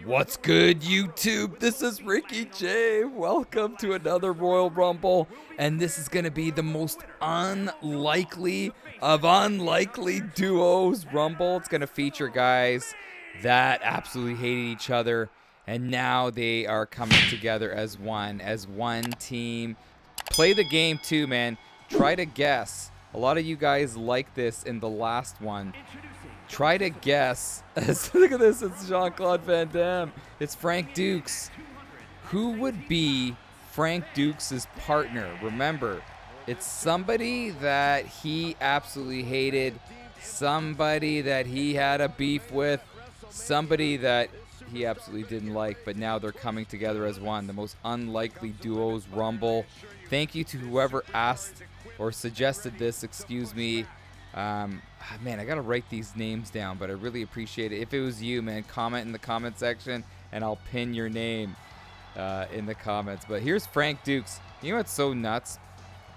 What's good, YouTube? This is Ricky J. Welcome to another Royal Rumble, and this is going to be the most unlikely of unlikely duos Rumble. It's going to feature guys that absolutely hated each other, and now they are coming together as one team. Play the game too, man. Try to guess. A lot of you guys like this in the last one. Try to guess. Look at this. It's Jean-Claude Van Damme. It's Frank Dukes. Who would be Frank Dukes' partner? Remember, it's somebody that he absolutely hated, somebody that he had a beef with, somebody that he absolutely didn't like, but now they're coming together as one. The most unlikely duos Rumble. Thank you to whoever asked or suggested this. Excuse me. Man, I gotta write these names down, but I really appreciate it. If it was you, man, comment in the comment section and I'll pin your name in the comments. But here's Frank Dukes. You know what's so nuts?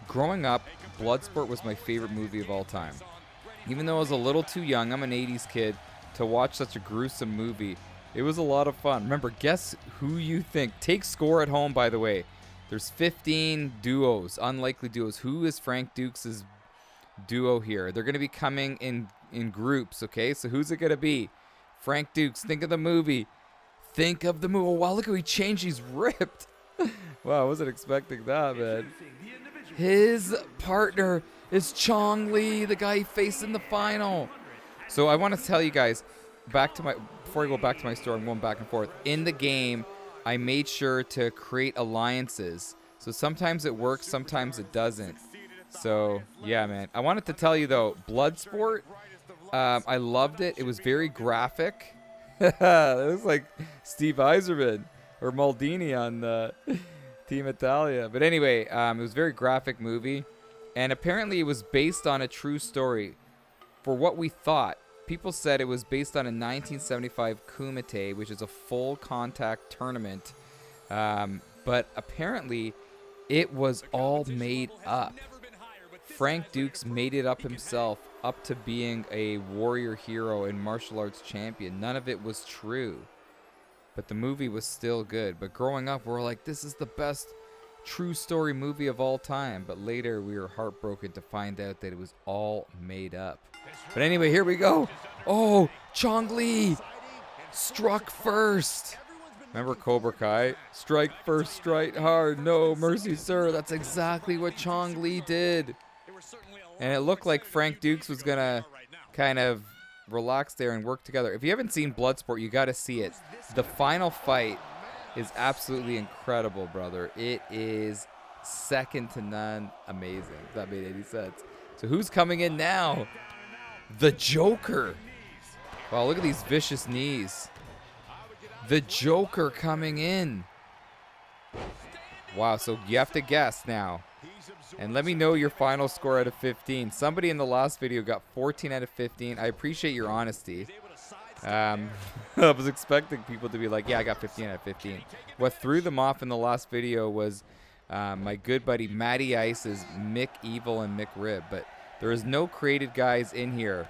Growing up, Bloodsport was my favorite movie of all time. Even though I was a little too young, I'm an 80s kid, to watch such a gruesome movie. It was a lot of fun. Remember, guess who you think. Take score at home, by the way. There's 15 duos, unlikely duos. Who is Frank Dukes' duo here? They're going to be coming in groups, okay? So who's it going to be? Frank Dukes. Think of the movie. Think of the movie. Oh, wow, look how he changed. He's ripped. Wow, I wasn't expecting that, man. His partner is Chong Li, the guy he faced in the final. So I want to tell you guys, before I go back to my story, I'm going back and forth. In the game, I made sure to create alliances. So sometimes it works, sometimes it doesn't. So, yeah, man. I wanted to tell you, though, Bloodsport, I loved it. It was very graphic. It looks like Steve Eiserman or Maldini on Team Italia. But anyway, it was a very graphic movie. And apparently it was based on a true story. For what we thought, people said it was based on a 1975 Kumite, which is a full contact tournament. But apparently it was all made up. Frank Dukes made it up himself, up to being a warrior hero and martial arts champion. None of it was true. But the movie was still good. But growing up, we were like, this is the best true story movie of all time. But later, we were heartbroken to find out that it was all made up. But anyway, here we go. Oh, Chong Li struck first. Remember Cobra Kai? Strike first, strike hard, no mercy, sir. That's exactly what Chong Li did. And it looked like Frank Dukes was going to kind of relax there and work together. If you haven't seen Bloodsport, you got to see it. The final fight is absolutely incredible, brother. It is second to none. Amazing. If that made any sense. So who's coming in now? The Joker. Wow, look at these vicious knees. The Joker coming in. Wow, so you have to guess now. And let me know your final score out of 15. Somebody in the last video got 14 out of 15. I appreciate your honesty. I was expecting people to be like, yeah, I got 15 out of 15. What threw them off in the last video was my good buddy Matty Ice's Mick Evil and Mick Rib. But there is no created guys in here.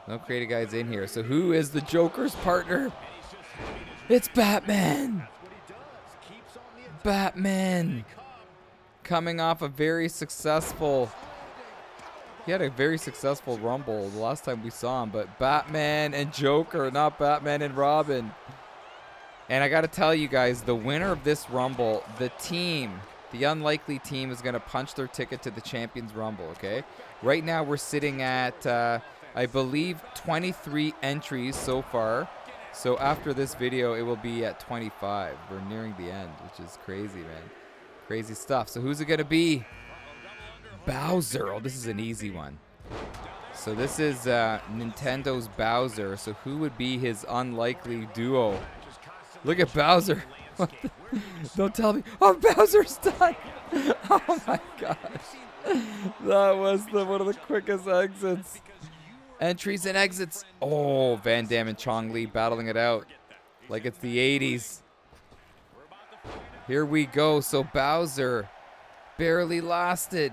No created guys in here. So who is the Joker's partner? It's Batman. Batman. Coming off a very successful... He had a very successful Rumble the last time we saw him. But Batman and Joker, not Batman and Robin. And I got to tell you guys, the winner of this Rumble, the team, the unlikely team, is going to punch their ticket to the Champions Rumble, okay? Right now we're sitting at, I believe, 23 entries so far. So after this video, it will be at 25. We're nearing the end, which is crazy, man. Crazy stuff. So who's it going to be? Bowser. Oh, this is an easy one. So this is Nintendo's Bowser. So who would be his unlikely duo? Look at Bowser. Don't tell me. Oh, Bowser's done. Oh, my gosh. That was one of the quickest exits. Entries and exits. Oh, Van Damme and Chong Li battling it out like it's the 80s. Here we go. So Bowser barely lasted.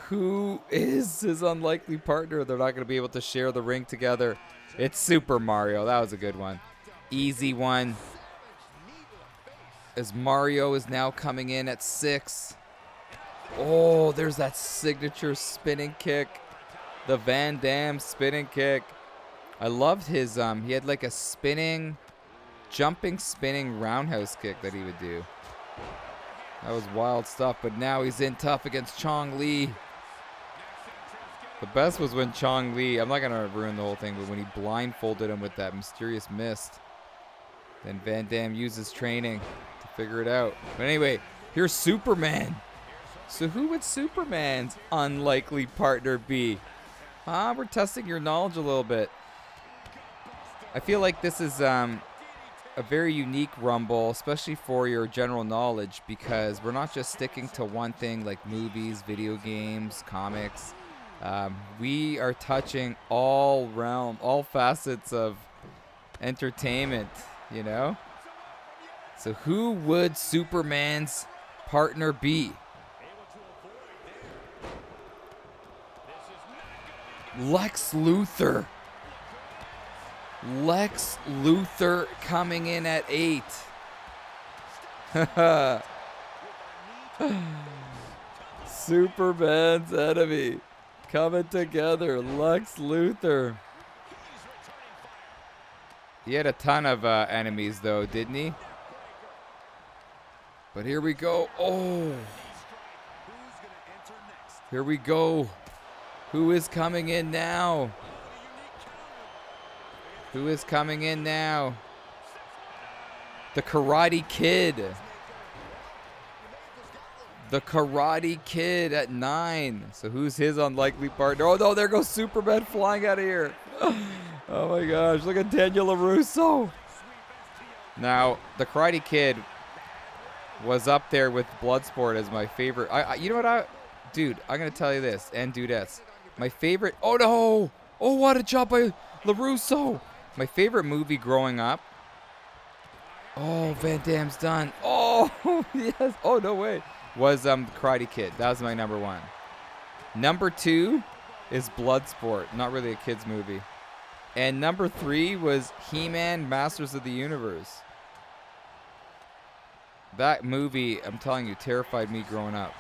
Who is his unlikely partner? They're not going to be able to share the ring together. It's Super Mario. That was a good one. Easy one. As Mario is now coming in at 6. Oh, there's that signature spinning kick. The Van Damme spinning kick. I loved his, he had like a jumping spinning roundhouse kick that he would do. That was wild stuff, but now he's in tough against Chong Li. The best was when Chong Li, I'm not going to ruin the whole thing, but when he blindfolded him with that mysterious mist. Then Van Damme uses training to figure it out. But anyway, here's Superman. So who would Superman's unlikely partner be? We're testing your knowledge a little bit. I feel like this is a very unique Rumble, especially for your general knowledge, because we're not just sticking to one thing like movies, video games, comics. We are touching all facets of entertainment, you know? So who would Superman's partner be? Lex Luthor. Lex Luthor coming in at 8. Superman's enemy coming together. Lex Luthor. He had a ton of enemies, though, didn't he? But here we go. Oh. Here we go. Who is coming in now? Who is coming in now? The Karate Kid. The Karate Kid at 9. So who's his unlikely partner? Oh, no, there goes Superman flying out of here. Oh, my gosh. Look at Daniel LaRusso. Now, the Karate Kid was up there with Bloodsport as my favorite. You know what? Dude, I'm going to tell you this. And dudettes. My favorite. Oh, no. Oh, what a job by LaRusso. My favorite movie growing up. Oh, Van Damme's done. Oh, yes. Oh, no way. Was Karate Kid. That was my number 1. Number 2 is Bloodsport. Not really a kid's movie. And number 3 was Heman, Masters of the Universe. That movie, I'm telling you, terrified me growing up.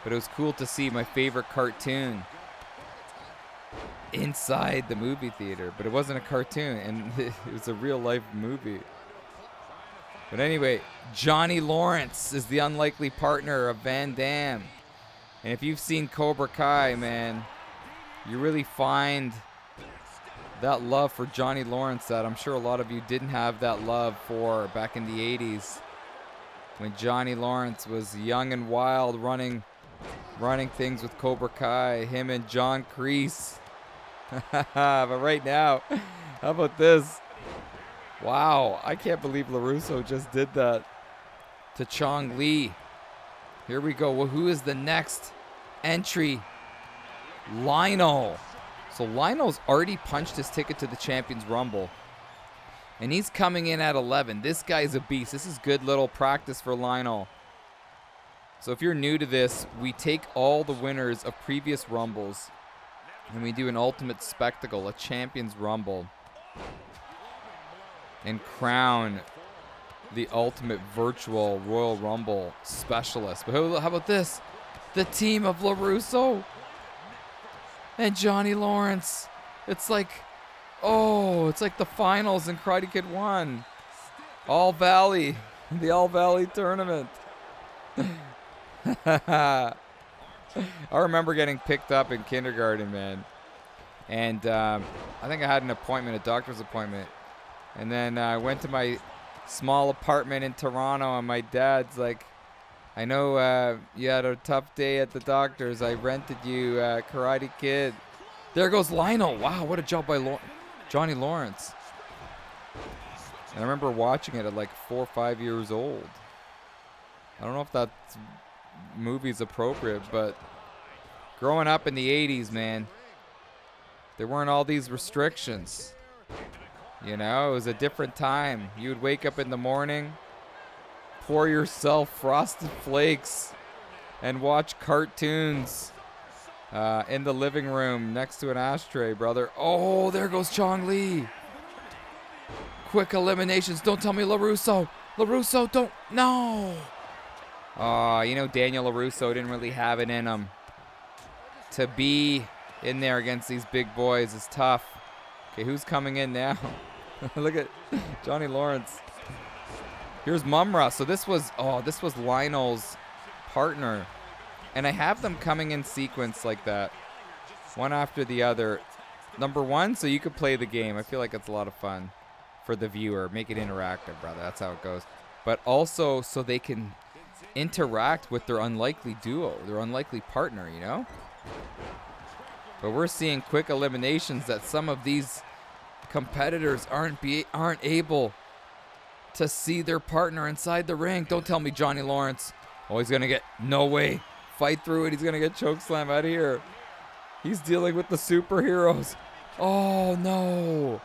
But it was cool to see my favorite cartoon inside the movie theater. But it wasn't a cartoon, and it was a real-life movie. But anyway, Johnny Lawrence is the unlikely partner of Van Damme. And if you've seen Cobra Kai, man, you really find that love for Johnny Lawrence that I'm sure a lot of you didn't have that love for back in the 80s. When Johnny Lawrence was young and wild, running things with Cobra Kai, him and John Kreese. But right now, how about this? Wow, I can't believe LaRusso just did that to Chong Li. Here we go. Well, who is the next entry? Rhyno. So Lionel's already punched his ticket to the Champions Rumble. And he's coming in at 11. This guy's a beast. This is good little practice for Lionel. So if you're new to this, we take all the winners of previous Rumbles and we do an ultimate spectacle, a Champions Rumble, and crown the ultimate virtual Royal Rumble specialist. But how about this? The team of LaRusso and Johnny Lawrence. It's like the finals in Karate Kid 1. All Valley, the All Valley tournament. I remember getting picked up in kindergarten, man. And I think I had an appointment, a doctor's appointment. And then I went to my small apartment in Toronto, and my dad's like, I know you had a tough day at the doctor's. I rented you Karate Kid. There goes Lionel. Wow, what a job by Johnny Lawrence. And I remember watching it at like 4 or 5 years old. I don't know if that movie's appropriate, but growing up in the 80s, man, there weren't all these restrictions. You know, it was a different time. You would wake up in the morning, pour yourself Frosted Flakes, and watch cartoons in the living room next to an ashtray, brother. Oh, there goes Chong Li. Quick eliminations. Don't tell me LaRusso. LaRusso, don't. No. Oh, you know, Daniel LaRusso didn't really have it in him. To be in there against these big boys is tough. Okay, who's coming in now? Look at Johnny Lawrence. Here's Mumra. So this was Lionel's partner. And I have them coming in sequence like that. One after the other. Number one, so you could play the game. I feel like it's a lot of fun for the viewer. Make it interactive, brother. That's how it goes. But also so they can interact with their unlikely duo, their unlikely partner, you know? But we're seeing quick eliminations that some of these competitors aren't able to see their partner inside the ring. Don't tell me Johnny Lawrence. Oh, he's going to get, no way. Fight through it. He's going to get chokeslam out of here. He's dealing with the superheroes. Oh, no.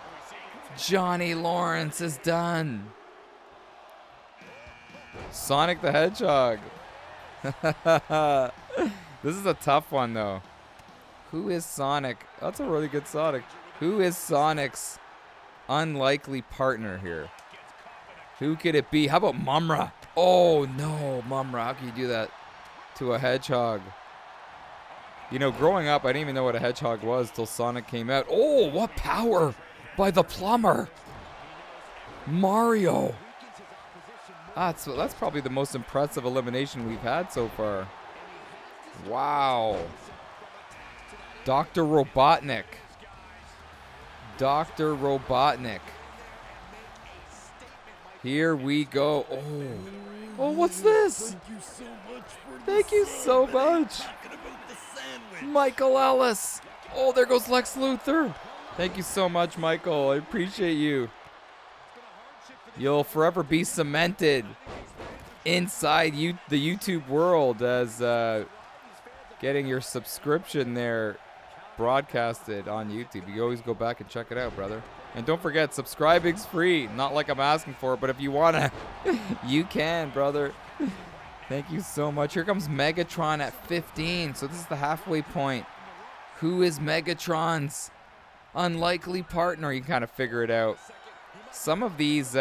Johnny Lawrence is done. Sonic the Hedgehog. This is a tough one, though. Who is Sonic? That's a really good Sonic. Who is Sonic's unlikely partner here? Who could it be? How about Mumra? Oh, no, Mumra. How can you do that to a hedgehog? You know, growing up, I didn't even know what a hedgehog was till Sonic came out. Oh, what power by the plumber. Mario. That's probably the most impressive elimination we've had so far. Wow. Dr. Robotnik. Dr. Robotnik. Here we go. Oh, what's this? Thank you so much. Michael Ellis. Oh, there goes Lex Luthor. Thank you so much, Michael. I appreciate you. You'll forever be cemented inside the YouTube world as getting your subscription there broadcasted on YouTube. You always go back and check it out, brother. And don't forget, subscribing's free. Not like I'm asking for it, but if you wanna, you can, brother. Thank you so much. Here comes Megatron at 15. So this is the halfway point. Who is Megatron's unlikely partner? You can kind of figure it out. Some of these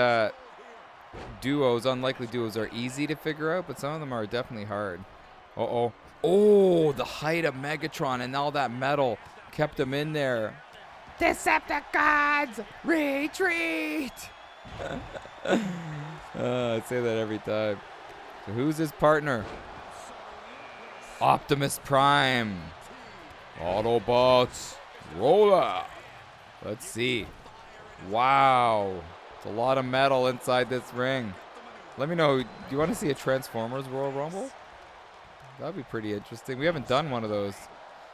duos, unlikely duos, are easy to figure out, but some of them are definitely hard. Uh-oh. Oh, the height of Megatron and all that metal kept him in there. Decepticons, retreat! I say that every time. So who's his partner? Optimus Prime. Autobots, roll out. Let's see. Wow. It's a lot of metal inside this ring. Let me know, do you want to see a Transformers Royal Rumble? That'd be pretty interesting. We haven't done one of those.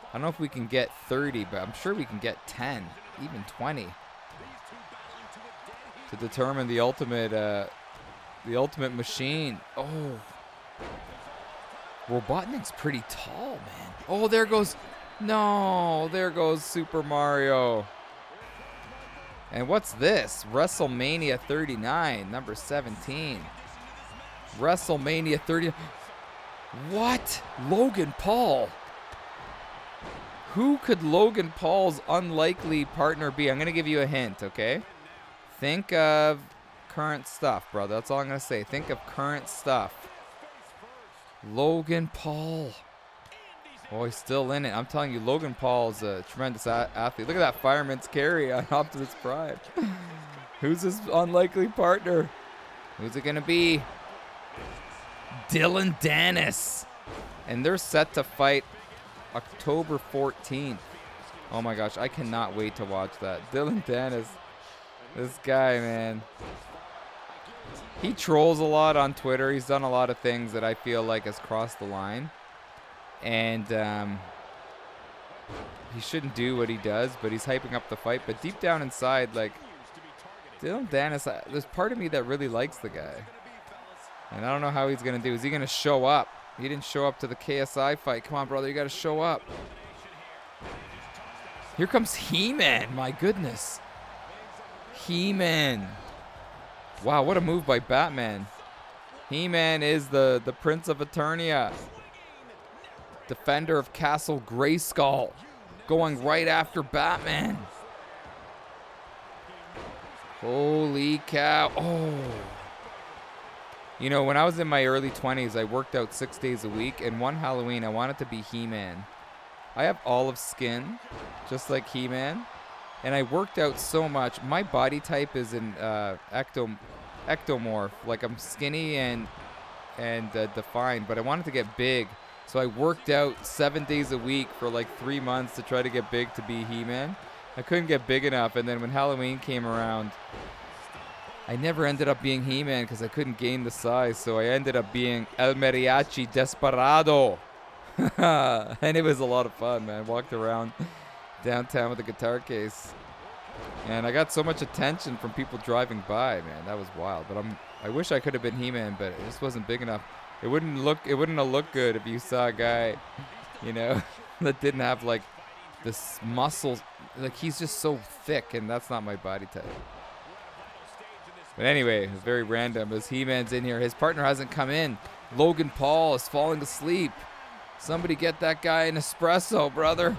I don't know if we can get 30, but I'm sure we can get 10, even 20. To determine the ultimate machine. Oh. Robotnik's pretty tall, man. Oh, there goes, no, there goes Super Mario. And what's this? WrestleMania 39, number 17. WrestleMania 30. What? Logan Paul. Who could Logan Paul's unlikely partner be? I'm going to give you a hint, okay? Think of current stuff, brother. That's all I'm going to say. Think of current stuff. Logan Paul. Oh, he's still in it. I'm telling you, Logan Paul's a tremendous athlete. Look at that fireman's carry on Optimus Prime. Who's his unlikely partner? Who's it going to be? Dylan Dennis. And they're set to fight October 14th. Oh my gosh, I cannot wait to watch that. Dylan Dennis. This guy, man. He trolls a lot on Twitter. He's done a lot of things that I feel like has crossed the line. And he shouldn't do what he does, but he's hyping up the fight. But deep down inside, like, Dylan Dennis, there's part of me that really likes the guy. And I don't know how he's going to do. Is he going to show up? He didn't show up to the KSI fight. Come on, brother. You got to show up. Here comes Heman. My goodness. Heman. Wow, what a move by Batman. Heman is the Prince of Eternia. defender of Castle Grayskull, going right after Batman. Holy cow. Oh. You know, when I was in my early 20s, I worked out 6 days a week, and one Halloween, I wanted to be He-Man. I have olive skin, just like He-Man, and I worked out so much. My body type is an ectomorph. Like, I'm skinny and defined, but I wanted to get big. So I worked out 7 days a week for like 3 months to try to get big to be He-Man. I couldn't get big enough, and then when Halloween came around, I never ended up being He-Man because I couldn't gain the size, so I ended up being El Mariachi Desperado. And it was a lot of fun, man. Walked around downtown with a guitar case. And I got so much attention from people driving by, man. That was wild. But I wish I could have been He-Man, but it just wasn't big enough. It wouldn't have looked good if you saw a guy, you know, that didn't have like this muscle. Like, he's just so thick, and that's not my body type. But anyway, it's very random as He-Man's in here. His partner hasn't come in. Logan Paul is falling asleep. Somebody get that guy an espresso, brother.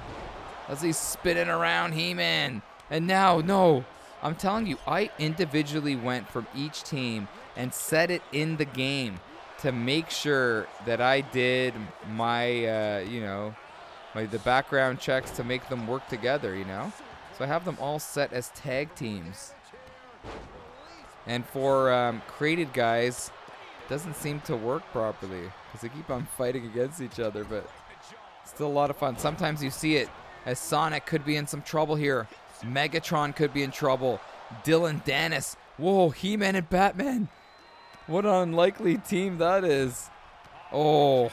As he's spinning around He-Man. And now, no, I'm telling you, I individually went from each team and set it in the game to make sure that I did my, the background checks to make them work together, you know? So I have them all set as tag teams. And for created guys, doesn't seem to work properly because they keep on fighting against each other, but still a lot of fun. Sometimes you see it as Sonic could be in some trouble here. Megatron could be in trouble. Dylan Dennis. Whoa, He-Man and Batman. What an unlikely team that is. Oh.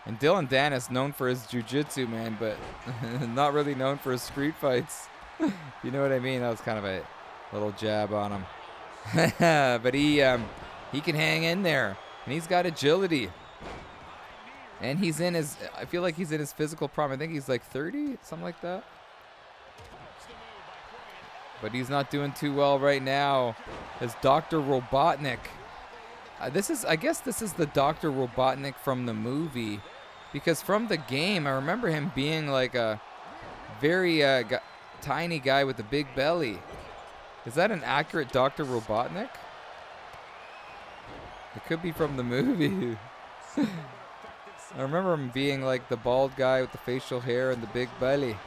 And Dylan Dennis, known for his jiu-jitsu, man, but not really known for his street fights. You know what I mean? That was kind of a little jab on him. But he can hang in there. And he's got agility. And he's in his, I feel like he's in his physical prime. I think he's like 30, something like that. But he's not doing too well right now as Dr. Robotnik. I guess this is the Dr. Robotnik from the movie. Because from the game, I remember him being like a very tiny guy with a big belly. Is that an accurate Dr. Robotnik? It could be from the movie. I remember him being like the bald guy with the facial hair and the big belly.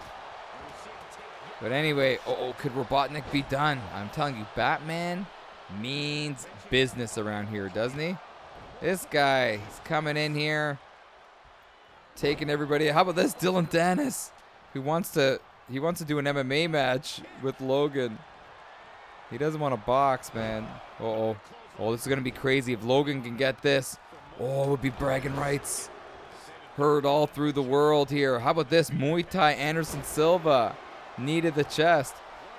But anyway, could Robotnik be done? I'm telling you, Batman means business around here, doesn't he? This guy, he's coming in here, taking everybody. How about this, Dylan Dennis, who wants to do an MMA match with Logan. He doesn't want to box, man. Oh, this is gonna be crazy if Logan can get this. Oh, it would be bragging rights. Heard all through the world here. How about this, Muay Thai Anderson Silva. Needed the chest.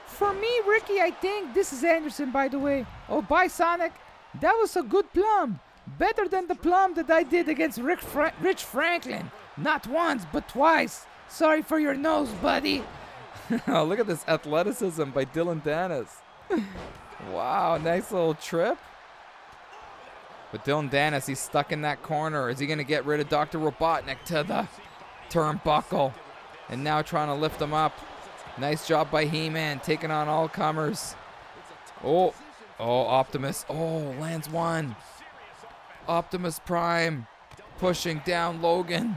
For me, Ricky, I think this is Anderson, by the way. Oh, bye, Sonic. That was a good plum. Better than the plum that I did against Rich Franklin. Not once, but twice. Sorry for your nose, buddy. Oh, look at this athleticism by Dylan Dennis. Wow, nice little trip. But Dylan Dennis, he's stuck in that corner. Is he going to get rid of Dr. Robotnik to the turnbuckle? And now trying to lift him up. Nice job by He-Man, taking on all comers. Oh, Optimus. Oh, lands one. Optimus Prime pushing down Logan.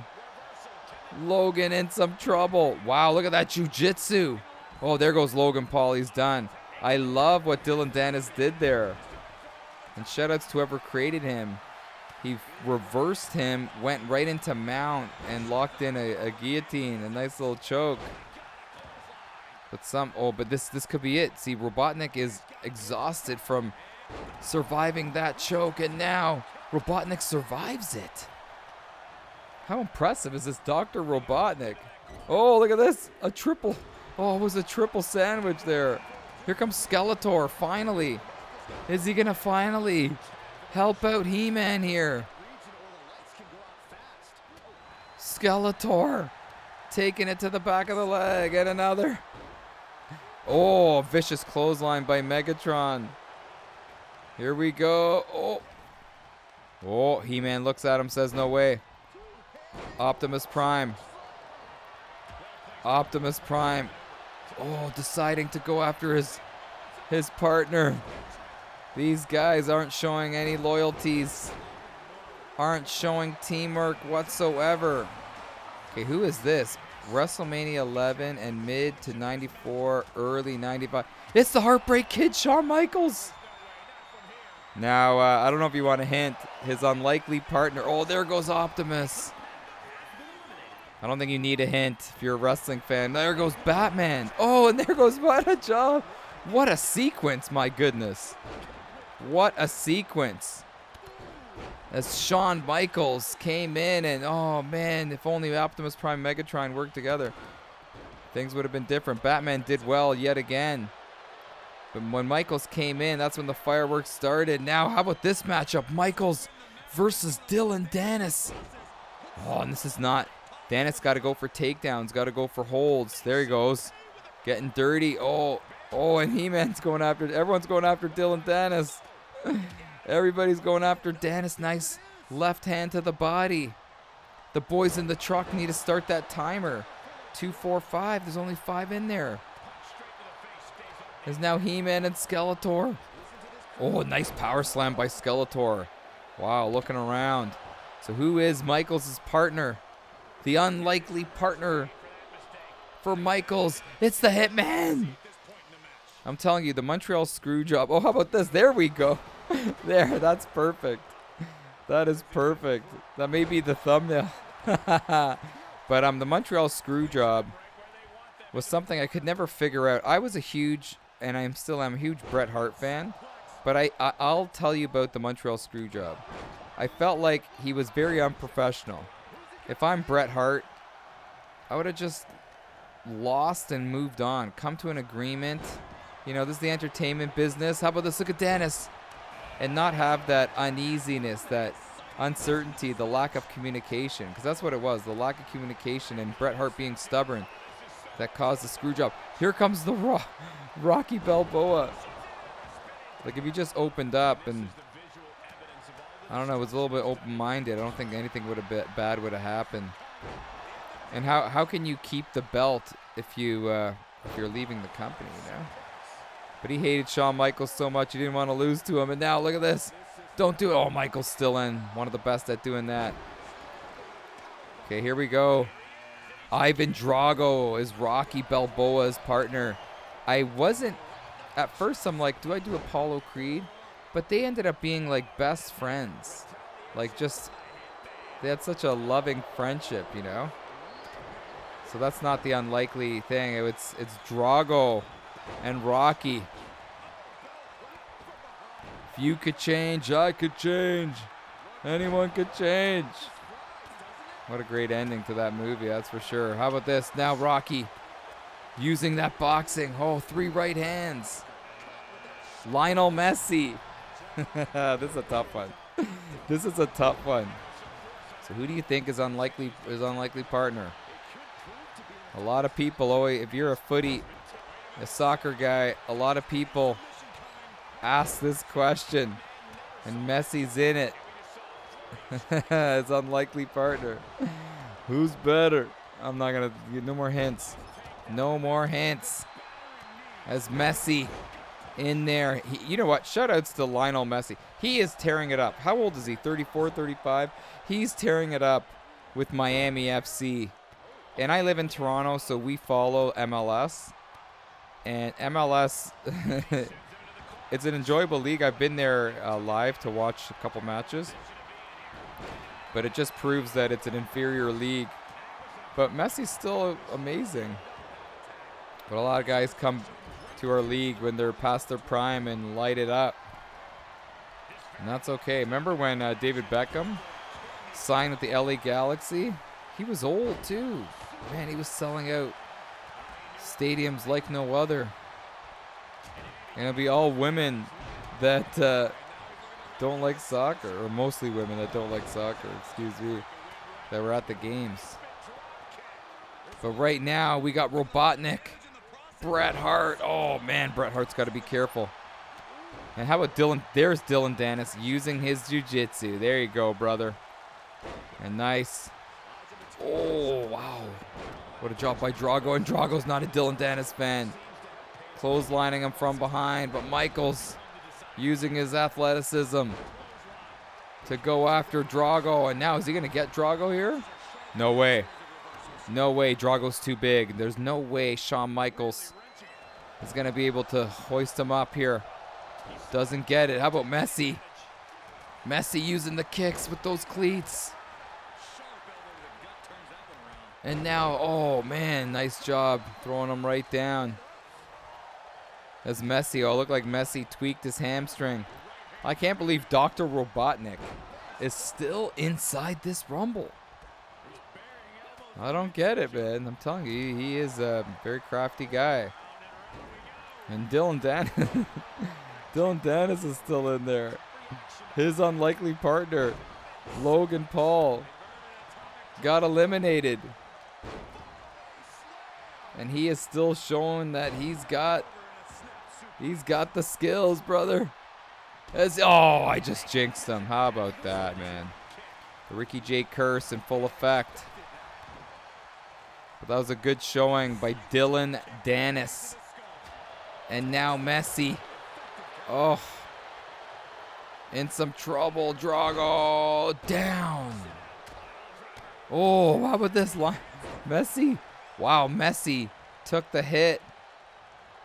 Logan in some trouble. Wow, look at that jiu-jitsu. Oh, there goes Logan Paul. He's done. I love what Dylan Dennis did there. And shoutouts to whoever created him. He reversed him, went right into mount, and locked in a guillotine. A nice little choke. But this could be it. See, Robotnik is exhausted from surviving that choke, and now Robotnik survives it. How impressive is this Dr. Robotnik? Oh, look at this. A triple. Oh, it was a triple sandwich there. Here comes Sekeltor, finally. Is he going to finally help out He-Man here? Sekeltor taking it to the back of the leg, and another. Oh, vicious clothesline by Megatron. Here we go. Oh, He-Man looks at him, says no way. Optimus Prime. Optimus Prime. Oh, deciding to go after his partner. These guys aren't showing any loyalties. Aren't showing teamwork whatsoever. Okay, who is this? WrestleMania 11 and mid to 94, early 95. It's the Heartbreak Kid, Shawn Michaels. Now, I don't know if you want to hint. His unlikely partner. Oh, there goes Optimus. I don't think you need a hint if you're a wrestling fan. There goes Batman. Oh, and there goes what a job. What a sequence, my goodness. What a sequence. As Shawn Michaels came in and, oh man, if only Optimus Prime and Megatron worked together, things would have been different. Batman did well yet again. But when Michaels came in, that's when the fireworks started. Now, how about this matchup? Michaels versus Dylan Dennis. Oh, and this is not... Dennis got to go for takedowns, got to go for holds. There he goes. Getting dirty. Oh, and He-Man's going after... Everyone's going after Dylan Dennis. Everybody's going after Dennis. Nice left hand to the body. The boys in the truck need to start that timer. 2, 4, 5. There's only 5 in there. There's now He-Man and Sekeltor. Oh, nice power slam by Sekeltor. Wow, looking around. So who is Michaels' partner? The unlikely partner for Michaels. It's the Hitman. I'm telling you, the Montreal Screwjob. Oh, how about this? There we go. There, that's perfect. That is perfect. That may be the thumbnail. But the Montreal Screwjob was something I could never figure out. I was a huge, and I'm a huge Bret Hart fan. But I'll tell you about the Montreal Screwjob. I felt like he was very unprofessional. If I'm Bret Hart, I would have just lost and moved on. Come to an agreement. You know, this is the entertainment business. How about this? Look at Dennis. And not have that uneasiness, that uncertainty, the lack of communication. Because that's what it was, the lack of communication and Bret Hart being stubborn that caused the screw job. Here comes the Rocky Balboa. Like, if he just opened up and, I don't know, was a little bit open-minded, I don't think anything would have been bad would have happened. And how can you keep the belt if you're leaving the company, you know? But he hated Shawn Michaels so much he didn't want to lose to him. And now look at this. Don't do it. Oh, Michaels still in. One of the best at doing that. Okay, here we go. Ivan Drago is Rocky Balboa's partner. At first I'm like, do I do Apollo Creed? But they ended up being like best friends. Like they had such a loving friendship, you know? So that's not the unlikely thing. It's Drago and Rocky. If you could change, I could change. Anyone could change. What a great ending to that movie, that's for sure. How about this? Now Rocky using that boxing. Oh, 3 right hands. Lionel Messi. This is a tough one. This is a tough one. So who do you think is unlikely partner? A lot of people, if you're a soccer guy, a lot of people ask this question, and Messi's in it. His unlikely partner. Who's better? I'm not gonna give no more hints. No more hints. As Messi in there. You know what? Shoutouts to Lionel Messi. He is tearing it up. How old is he? 34, 35? He's tearing it up with Miami FC. And I live in Toronto, so we follow MLS. And MLS, it's an enjoyable league. I've been there live to watch a couple matches. But it just proves that it's an inferior league. But Messi's still amazing. But a lot of guys come to our league when they're past their prime and light it up. And that's okay. Remember when David Beckham signed with the LA Galaxy? He was old too. Man, he was selling out stadiums like no other. And it'll be all women that don't like soccer, or mostly women that don't like soccer, excuse me, that were at the games. But right now, we got Robotnik, Bret Hart. Oh, man, Bret Hart's got to be careful. And how about Dylan? There's Dylan Dennis using his jiu-jitsu. There you go, brother. And nice Oh, wow. What a job by Drago. And Drago's not a Dylan Dennis fan. Clotheslining him from behind. But Michaels using his athleticism to go after Drago. And now, is he going to get Drago here? No way. No way. Drago's too big. There's no way Shawn Michaels is going to be able to hoist him up here. Doesn't get it. How about Messi? Messi using the kicks with those cleats. And now, oh man, nice job throwing him right down. As Messi, oh, looked like Messi tweaked his hamstring. I can't believe Dr. Robotnik is still inside this Rumble. I don't get it, man. I'm telling you, he is a very crafty guy. And Dylan Dennis is still in there. His unlikely partner, Logan Paul, got eliminated. And he is still showing that he's got the skills, brother. Oh, I just jinxed him. How about that, man? The Ricky J curse in full effect. But that was a good showing by Dylan Dennis. And now Messi. Oh. In some trouble. Drago down. Oh, how about this line? Messi. Wow, Messi took the hit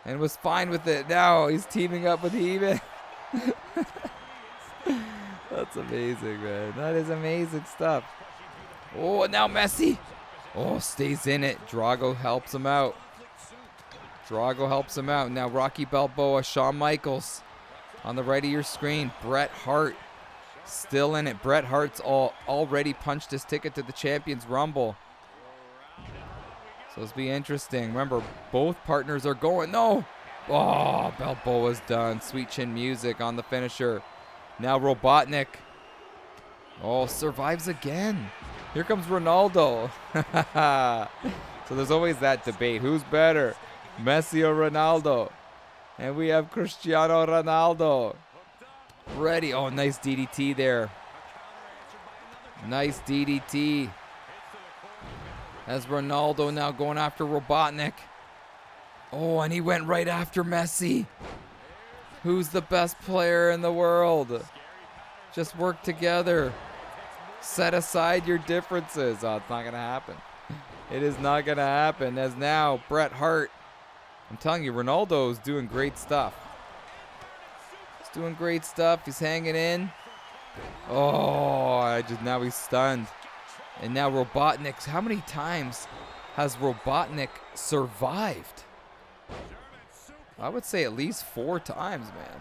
and was fine with it. Now he's teaming up with Heman. That's amazing, man. That is amazing stuff. Oh, and now Messi. Oh, stays in it. Drago helps him out. Now Rocky Balboa, Shawn Michaels on the right of your screen. Bret Hart still in it. Bret Hart's already punched his ticket to the Champions Rumble. So this will be interesting. Remember, both partners are going. No! Oh, Balboa's done. Sweet Chin Music on the finisher. Now Robotnik. Oh, survives again. Here comes Ronaldo. So there's always that debate. Who's better, Messi or Ronaldo? And we have Cristiano Ronaldo. Ready. Oh, nice DDT there. Nice DDT. As Ronaldo now going after Robotnik. Oh, and he went right after Messi. Who's the best player in the world? Just work together. Set aside your differences. Oh, it's not going to happen. It is not going to happen. As now, Bret Hart. I'm telling you, Ronaldo is doing great stuff. He's doing great stuff. He's hanging in. Oh, now he's stunned. And now Robotnik. How many times has Robotnik survived? I would say at least 4 times, man.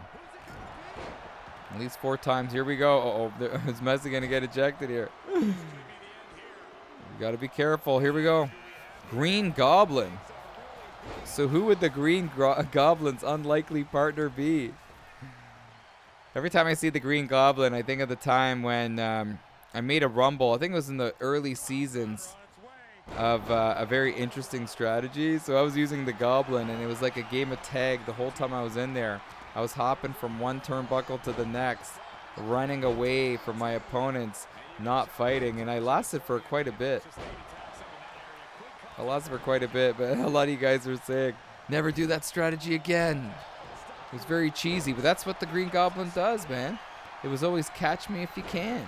At least 4 times. Here we go. Oh, is Messi going to get ejected here? You got to be careful. Here we go. Green Goblin. So who would the Green Goblin's unlikely partner be? Every time I see the Green Goblin, I think of the time when I made a Rumble. I think it was in the early seasons of a very interesting strategy. So I was using the Goblin, and it was like a game of tag the whole time I was in there. I was hopping from one turnbuckle to the next, running away from my opponents, not fighting, and I lasted for quite a bit. But a lot of you guys are saying, never do that strategy again. It was very cheesy, but that's what the Green Goblin does, man. It was always catch me if you can.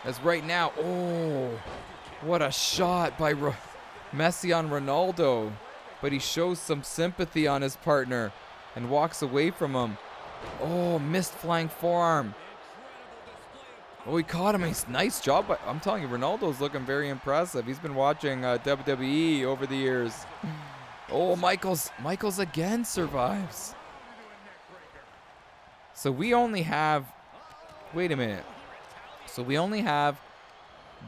As right now, oh, what a shot by Messi on Ronaldo. But he shows some sympathy on his partner and walks away from him. Oh, missed flying forearm. Oh, he caught him. Nice job. I'm telling you, Ronaldo's looking very impressive. He's been watching WWE over the years. Oh, Michaels again survives. So we only have, wait a minute. So we only have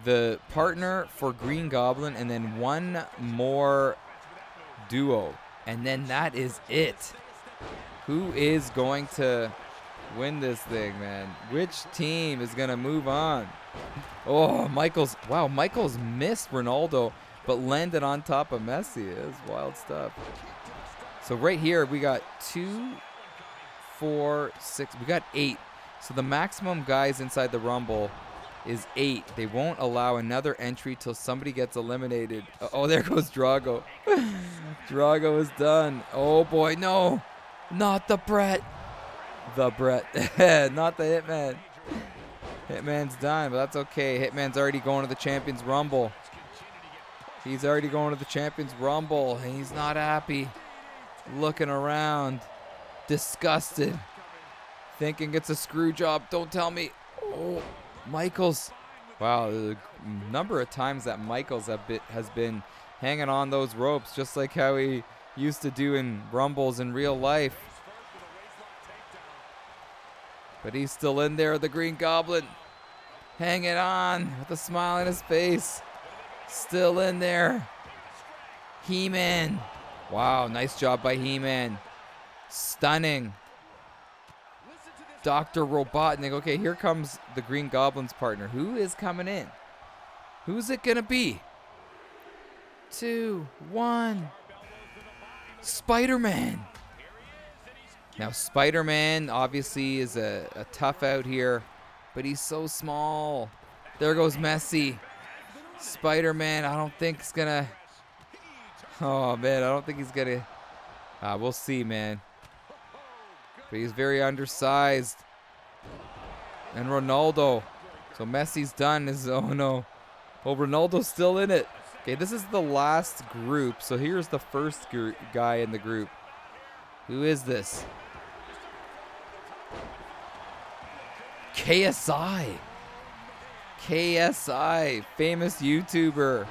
the partner for Green Goblin and then one more duo. And then that is it. Who is going to win this thing, man? Which team is going to move on? Oh, Michaels missed Ronaldo, but landed on top of Messi. It was wild stuff. So right here, we got 2, 4, 6. We got 8. So the maximum guys inside the Rumble is 8. They won't allow another entry till somebody gets eliminated. Oh, there goes Drago. Drago is done. Oh boy, no. Not the Bret. The Bret. Not the Hitman. Hitman's done, but that's okay. Hitman's already going to the Champions Rumble. He's already going to the Champions Rumble, and he's not happy. Looking around. Disgusted. Thinking it's a screw job. Don't tell me. Oh, Michaels. Wow, the number of times that Michaels has been hanging on those ropes, just like how he used to do in Rumbles in real life. But he's still in there, the Green Goblin. Hanging on with a smile on his face. Still in there. Heman. Wow, nice job by Heman. Stunning. Dr. Robotnik. Okay, here comes the Green Goblin's partner. Who is coming in? Who's it going to be? 2, 1. Spider-Man. Now, Spider-Man obviously is a tough out here, but he's so small. There goes Messi. Spider-Man, I don't think he's going to... Oh, man, I don't think he's going to... we'll see, man. But he's very undersized. And Ronaldo. So Messi's done. Oh, no. Oh, Ronaldo's still in it. Okay, this is the last group. So here's the first guy in the group. Who is this? KSI. KSI. Famous YouTuber.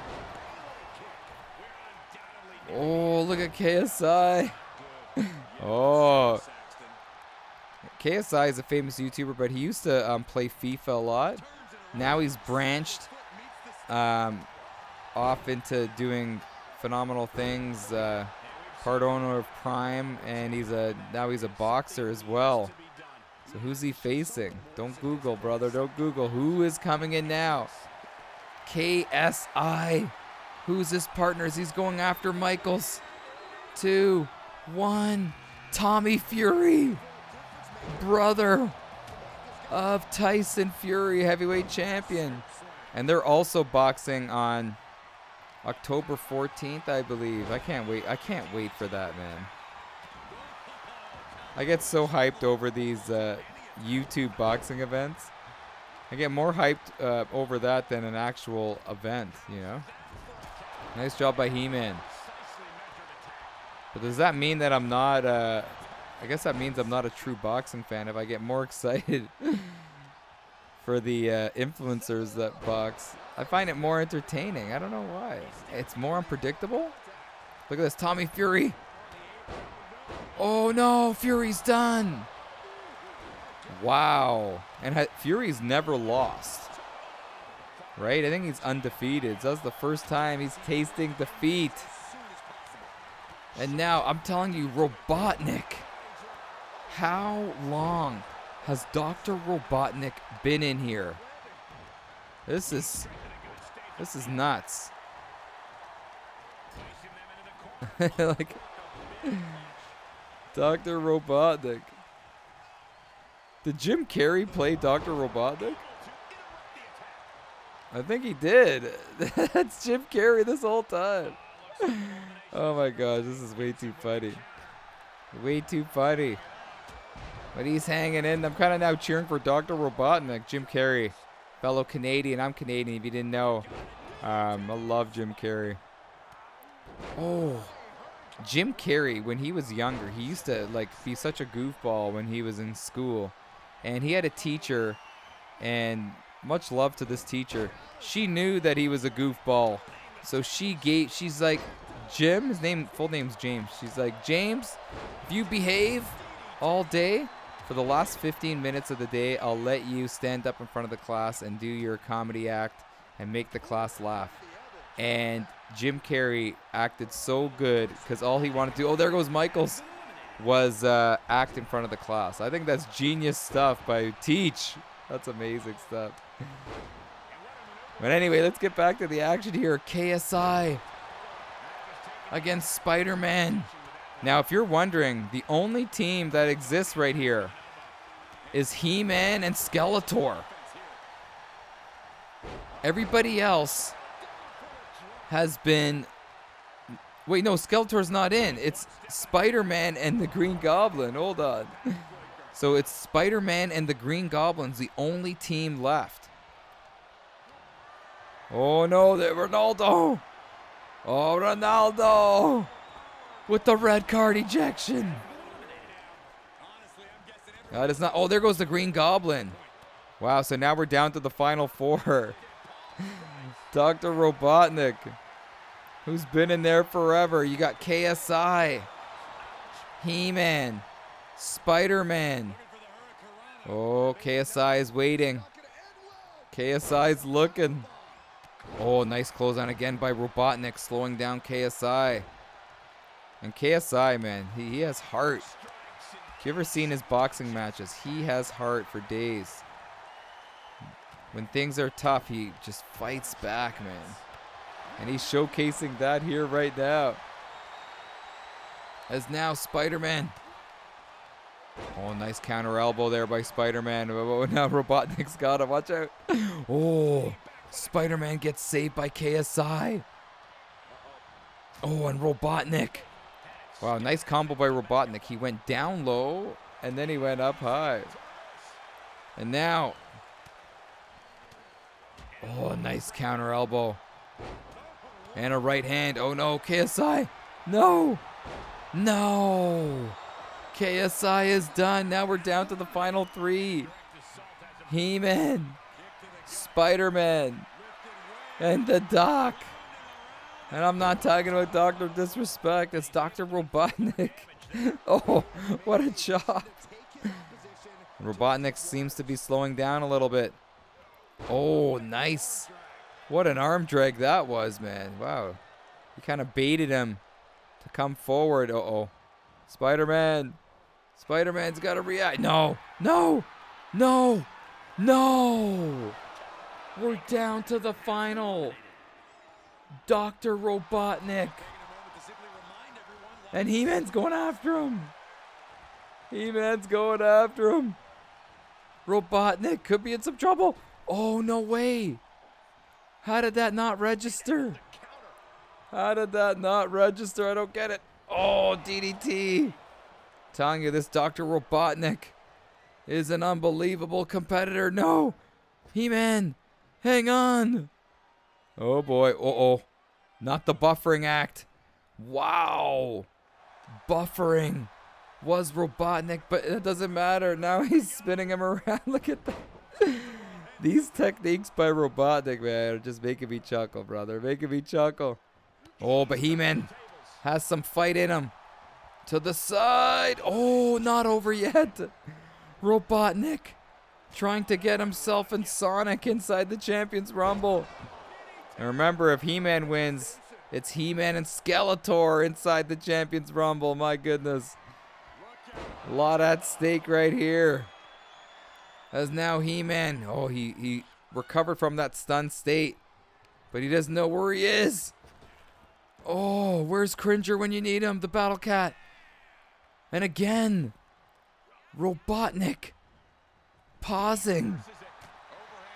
Oh, look at KSI. Oh. KSI is a famous YouTuber, but he used to play FIFA a lot. Now he's branched off into doing phenomenal things. Part owner of Prime, and now he's a boxer as well. So who's he facing? Don't Google, brother. Don't Google. Who is coming in now? KSI. Who's his partners? He's going after Michaels. 2, 1. Tommy Fury. Brother of Tyson Fury, heavyweight champion. And they're also boxing on October 14th, I believe. I can't wait. I can't wait for that, man. I get so hyped over these YouTube boxing events. I get more hyped over that than an actual event, you know? Nice job by Heman. But does that mean that I'm not... I guess that means I'm not a true boxing fan if I get more excited for the influencers that box. I find it more entertaining. I don't know why. It's more unpredictable. Look at this, Tommy Fury. Oh no, Fury's done. Wow. And Fury's never lost. Right? I think he's undefeated. So that's the first time he's tasting defeat. And now, I'm telling you, Robotnik. How long has Dr. Robotnik been in here? This is nuts. Like Dr. Robotnik. Did Jim Carrey play Dr. Robotnik? I think he did. That's Jim Carrey this whole time. Oh my gosh, this is way too funny. Way too funny. But he's hanging in. I'm kind of now cheering for Dr. Robotnik. Jim Carrey, fellow Canadian. I'm Canadian if you didn't know. I love Jim Carrey. Oh, Jim Carrey, when he was younger, he used to be such a goofball when he was in school. And he had a teacher, and much love to this teacher. She knew that he was a goofball. So she's like, Jim, full name's James. She's like, James, if you behave all day, for the last 15 minutes of the day, I'll let you stand up in front of the class and do your comedy act and make the class laugh. And Jim Carrey acted so good because all he wanted to do, oh, there goes Michaels, was act in front of the class. I think that's genius stuff by Teach. That's amazing stuff. But anyway, let's get back to the action here. KSI against Spider-Man. Now, if you're wondering, the only team that exists right here is He-Man and Skeletor. Everybody else has been... Wait, no, Skeletor's not in. It's Spider-Man and the Green Goblin. Hold on. So it's Spider-Man and the Green Goblin's the only team left. Oh, no, Ronaldo. Oh, Ronaldo. With the red card ejection. That is not... Oh, there goes the Green Goblin. Wow, so now we're down to the final 4. Dr. Robotnik, who's been in there forever. You got KSI, Heman, Spider-Man. Oh, KSI is waiting. KSI's looking. Oh, nice closeout again by Robotnik, slowing down KSI. And KSI, man, he has heart. If you ever seen his boxing matches, he has heart for days. When things are tough, he just fights back, man. And he's showcasing that here right now. As now Spider-Man. Oh, nice counter elbow there by Spider-Man. Oh, now Robotnik's got him. Watch out. Oh, Spider-Man gets saved by KSI. Oh, and Robotnik. Wow, nice combo by Robotnik. He went down low, and then he went up high. And now... Oh, nice counter elbow. And a right hand. Oh, no, KSI. No. No. KSI is done. Now we're down to the final 3. Heman, Spider-Man, and the Doc. And I'm not talking about Dr. Disrespect. It's Dr. Robotnik. Oh, what a chop. Robotnik seems to be slowing down a little bit. Oh, nice. What an arm drag that was, man. Wow. He kind of baited him to come forward. Uh-oh. Spider-Man. Spider-Man's got to react. No. No. No. No. We're down to the final. Dr. Robotnik. And He-Man's going after him. He-Man's going after him. Robotnik could be in some trouble. Oh, no way. How did that not register? How did that not register? I don't get it. Oh, DDT. Telling you, this Dr. Robotnik is an unbelievable competitor. No. He-Man, hang on. Oh, boy. Uh-oh. Not the buffering act. Wow. Buffering was Robotnik, but it doesn't matter. Now he's spinning him around. Look at that. These techniques by Robotnik, man, are just making me chuckle, brother. Making me chuckle. Oh, but He-Man has some fight in him. To the side. Oh, not over yet. Robotnik trying to get himself and Sonic inside the Champions Rumble. And remember, if He-Man wins, it's He-Man and Skeletor inside the Champions Rumble. My goodness. A lot at stake right here. As now He-Man, oh, he recovered from that stunned state, but he doesn't know where he is. Oh, where's Cringer when you need him? The Battle Cat. And again, Robotnik pausing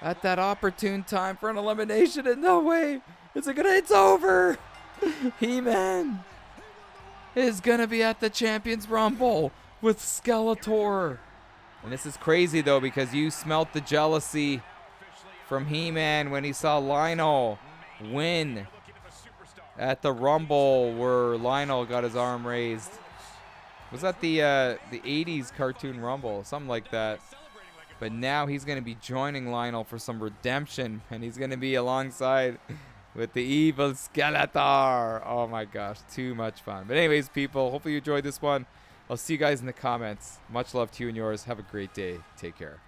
at that opportune time for an elimination. And no way, it's over. He-Man is gonna be at the Champions Rumble with Skeletor. And this is crazy, though, because you smelt the jealousy from He-Man when he saw Rhino win at the Rumble where Rhino got his arm raised. Was that the 80s cartoon Rumble? Something like that. But now he's going to be joining Lionel for some redemption, and he's going to be alongside with the evil Skeletor. Oh, my gosh. Too much fun. But anyways, people, hopefully you enjoyed this one. I'll see you guys in the comments. Much love to you and yours. Have a great day. Take care.